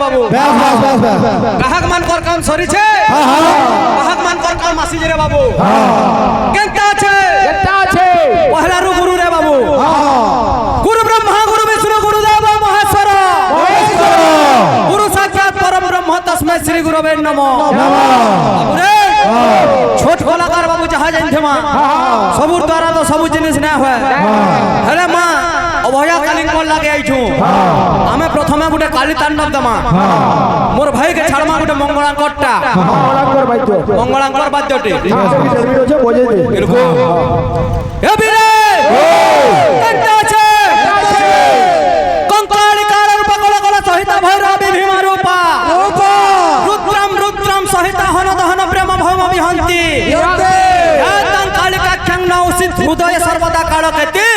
বাবু ব্যাস ব্যাস ব্যাস ব্যাস কাহাক মানকর কাম সরিছে কাহাক মানকর কাম আসিছে রে বাবু কেনতা আছে পহলারু গুরু রে বাবু গুরু ব্রহ্মা গুরু বিষ্ণু গুরু দেব মহেশ্বর গুরু সাক্ষাৎ পরম ব্রহ্ম তস্मै শ্রী গুরবে নমঃ বাবু রে ছোট কলাকার বাবু যাহা জানথেমা সবুর দ্বারা তো সবু জিনিস না হয় হেলে মা অভয়া কালিঙ্কর লাগে আইছু আমি প্রথমে গুটে কালী তাণ্ডব দেমা মোর ভাই কে ছাড়মা গুটে মঙ্গলাঙ্করটা মঙ্গলাঙ্কর বাদ্যটি এরকম এ বীরে কেনতে আছে কঙ্কালি কারর পাগল কলা সহিত ভৈরবী ভীমা রূপা রুদ্রম রুদ্রম সহিত হন দহন প্রেম ভৌম বিহন্তি ইয়াতাং কালিকা খ্যাং নৌসিত হৃদয় সর্বদা কালকেতি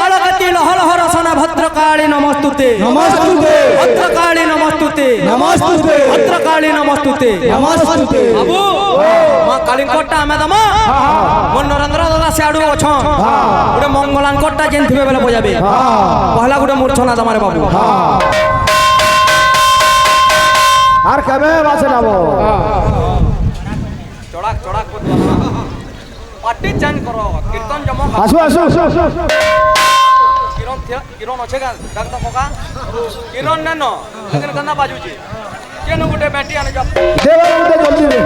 কালকেতি লহ লহ রসনা ভদ্রকালী নমস্তুতে নমস্তুতে ভদ্রকালী নমস্তুতে নমস্তুতে ভদ্রকালী নমস্তুতে নমস্তুতে বাবু মা কালিঙ্করটা আমি দম মোর নরেন্দ্র দাদা সিয়াড়ু অছ গোটে মঙ্গলাঙ্করটা যেনথিবে বেলে বজাবে পহলা গোটে মূর্ছনা দমারে বাবু আর কবে বাসে যাব চড়াক চড়াক করতে পার্টি চেঞ্জ করো কীর্তন জমা আসো আসো কিরণ কিরণ আছে গান ডাক্তার কোকা কিরণ নেন লেকিন গন্দা বাজুছি কেন গোটে ব্যাটি আনে যাব দেব উঠে জলদি রে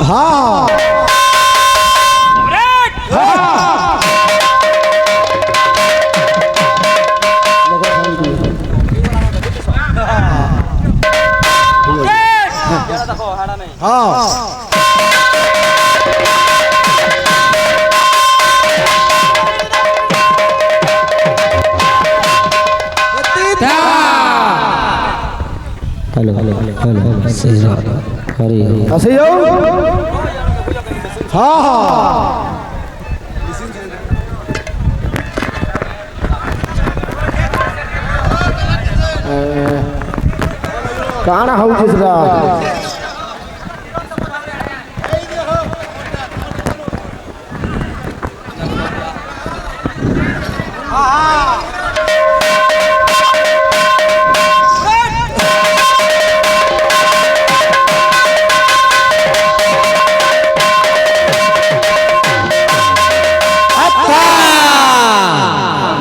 হ্যাঁ দেখো হাড়া নেই हेलो हेलो हेलो सही बात हरी আসে যাও হ্যাঁ হ্যাঁ কাଣା হଉଛି সেটা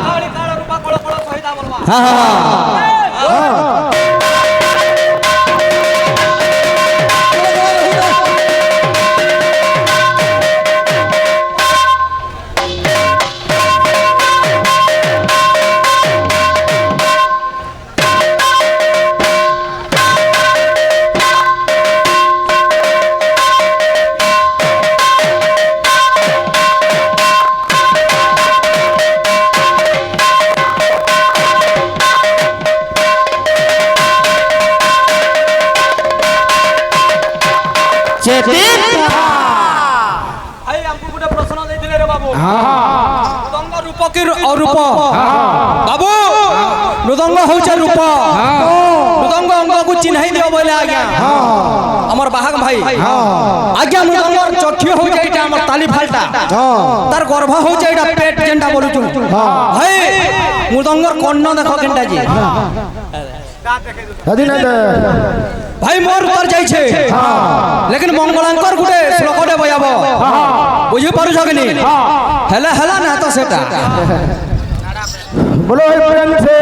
কালী কাল রূপা কল কল সহিতা বলবা हाँ हाँ ভাই আমকু গোটে প্রশ্ন দেইছিলে রে বাবু মৃদঙ্গ রূপ কি অরূপ বাবু মৃদঙ্গ হচ্ছে রূপ মৃদঙ্গ অঙ্গকু চিহ্নাই দিও বলে আজ্ঞা আমার বাহাক ভাই আজ্ঞা মৃদঙ্গর চক্ষু হচ্ছে এটা আমার তালি ফালটা তার গর্ভ হচ্ছে এটা পেট যেটা বলুছু ভাই মৃদঙ্গর কর্ণ দেখো কেনটা জি দাদি না ভাই মোর উত্তর যাইছে লেকিন মঙ্গলাঙ্কর গুটে শ্লোকটে বজাব বুঝি পারুছ কি নি হেলা হেলা না তো সেটা বলো প্রেম সে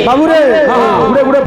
বাবু রে গুড়ে গুড়ে